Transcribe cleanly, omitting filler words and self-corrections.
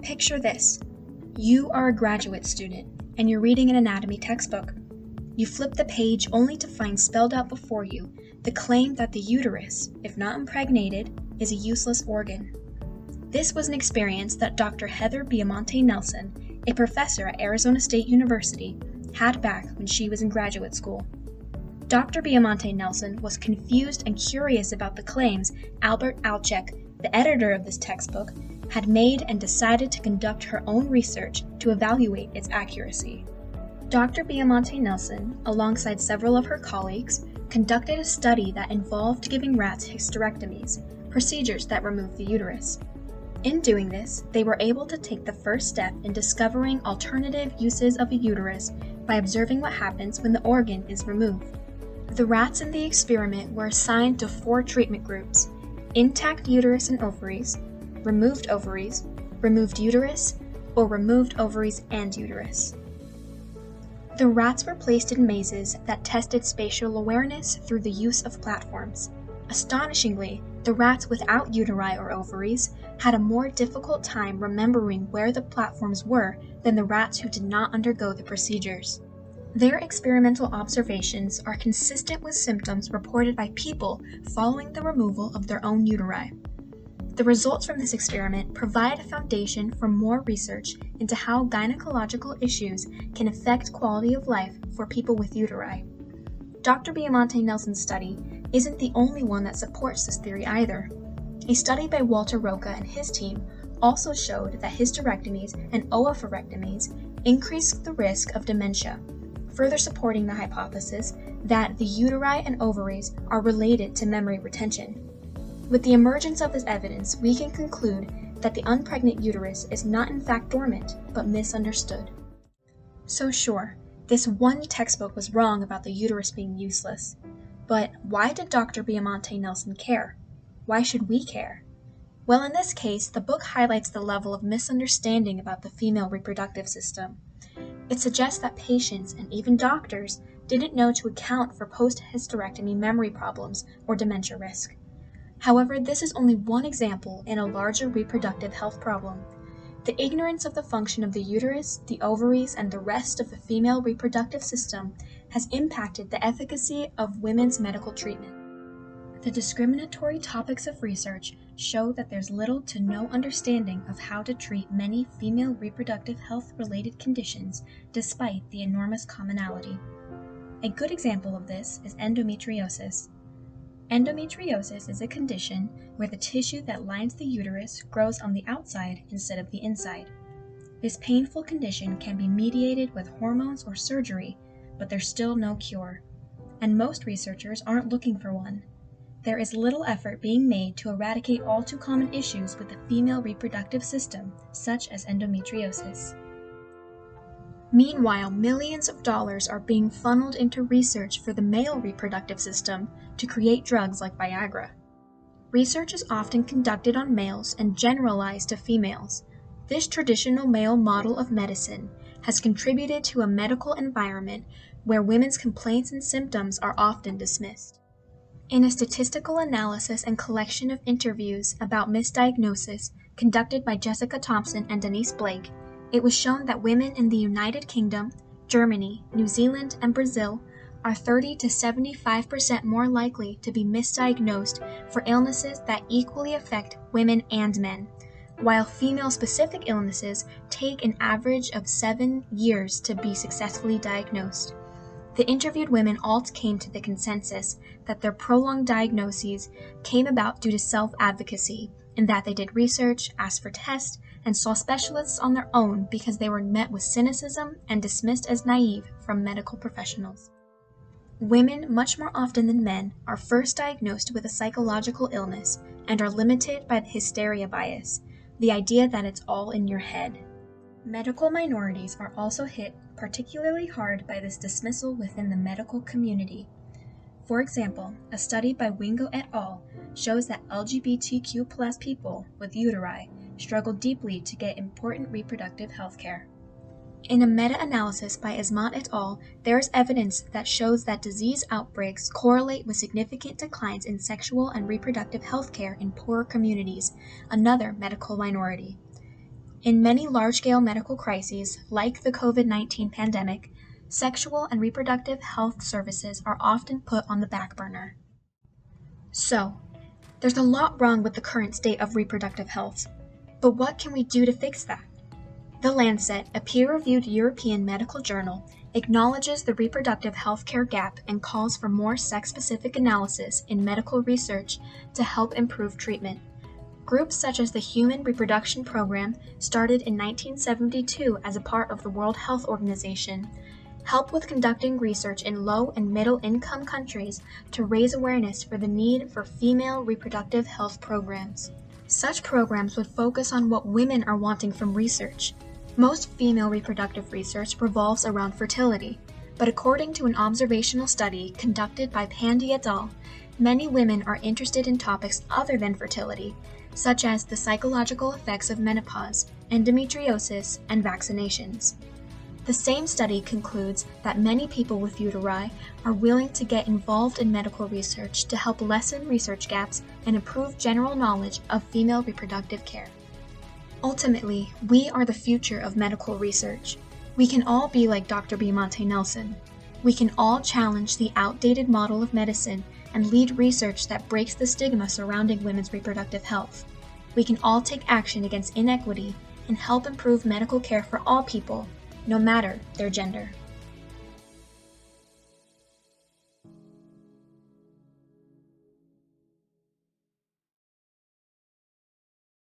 Picture this. You are a graduate student, and you're reading an anatomy textbook. You flip the page only to find spelled out before you the claim that the uterus, if not impregnated, is a useless organ. This was an experience that Dr. Heather Biamonte Nelson, a professor at Arizona State University, had back when she was in graduate school. Dr. Biamonte Nelson was confused and curious about the claims Albert Alchek, the editor of this textbook, had made and decided to conduct her own research to evaluate its accuracy. Dr. Biamonte Nelson, alongside several of her colleagues, conducted a study that involved giving rats hysterectomies, procedures that remove the uterus. In doing this, they were able to take the first step in discovering alternative uses of a uterus by observing what happens when the organ is removed. The rats in the experiment were assigned to 4 treatment groups: intact uterus and ovaries, removed uterus, or removed ovaries and uterus. The rats were placed in mazes that tested spatial awareness through the use of platforms. Astonishingly, the rats without uteri or ovaries had a more difficult time remembering where the platforms were than the rats who did not undergo the procedures. Their experimental observations are consistent with symptoms reported by people following the removal of their own uteri. The results from this experiment provide a foundation for more research into how gynecological issues can affect quality of life for people with uteri. Dr. Biamonte Nelson's study isn't the only one that supports this theory either. A study by Walter Roca and his team also showed that hysterectomies and oophorectomies increase the risk of dementia, further supporting the hypothesis that the uteri and ovaries are related to memory retention. With the emergence of this evidence, we can conclude that the unpregnant uterus is not in fact dormant, but misunderstood. So sure, this one textbook was wrong about the uterus being useless. But why did Dr. Biamonte Nelson care? Why should we care? Well, in this case, the book highlights the level of misunderstanding about the female reproductive system. It suggests that patients and even doctors didn't know to account for post-hysterectomy memory problems or dementia risk. However, this is only one example in a larger reproductive health problem. The ignorance of the function of the uterus, the ovaries, and the rest of the female reproductive system has impacted the efficacy of women's medical treatment. The discriminatory topics of research show that there's little to no understanding of how to treat many female reproductive health-related conditions despite the enormous commonality. A good example of this is endometriosis. Endometriosis is a condition where the tissue that lines the uterus grows on the outside instead of the inside. This painful condition can be mediated with hormones or surgery, but there's still no cure, and most researchers aren't looking for one. There is little effort being made to eradicate all too common issues with the female reproductive system, such as endometriosis. Meanwhile, millions of dollars are being funneled into research for the male reproductive system to create drugs like Viagra. Research is often conducted on males and generalized to females. This traditional male model of medicine has contributed to a medical environment where women's complaints and symptoms are often dismissed. In a statistical analysis and collection of interviews about misdiagnosis conducted by Jessica Thompson and Denise Blake, it was shown that women in the United Kingdom, Germany, New Zealand, and Brazil are 30 to 75% more likely to be misdiagnosed for illnesses that equally affect women and men, while female-specific illnesses take an average of 7 years to be successfully diagnosed. The interviewed women all came to the consensus that their prolonged diagnoses came about due to self-advocacy, in that they did research, asked for tests, and saw specialists on their own because they were met with cynicism and dismissed as naive from medical professionals. Women, much more often than men, are first diagnosed with a psychological illness and are limited by the hysteria bias, the idea that it's all in your head. Medical minorities are also hit particularly hard by this dismissal within the medical community. For example, a study by Wingo et al. Shows that LGBTQ+ people with uteri struggle deeply to get important reproductive health care. In a meta-analysis by Ismat et al., there is evidence that shows that disease outbreaks correlate with significant declines in sexual and reproductive health care in poorer communities, another medical minority. In many large-scale medical crises, like the COVID-19 pandemic, sexual and reproductive health services are often put on the back burner. So, there's a lot wrong with the current state of reproductive health, but what can we do to fix that? The Lancet, a peer-reviewed European medical journal, acknowledges the reproductive healthcare gap and calls for more sex-specific analysis in medical research to help improve treatment. Groups such as the Human Reproduction Program, started in 1972 as a part of the World Health Organization, help with conducting research in low and middle-income countries to raise awareness for the need for female reproductive health programs. Such programs would focus on what women are wanting from research. Most female reproductive research revolves around fertility, but according to an observational study conducted by Pandy et al., many women are interested in topics other than fertility, such as the psychological effects of menopause, endometriosis, and vaccinations. The same study concludes that many people with uteri are willing to get involved in medical research to help lessen research gaps and improve general knowledge of female reproductive care. Ultimately, we are the future of medical research. We can all be like Dr. Bimante Nelson. We can all challenge the outdated model of medicine and lead research that breaks the stigma surrounding women's reproductive health. We can all take action against inequity and help improve medical care for all people, no matter their gender.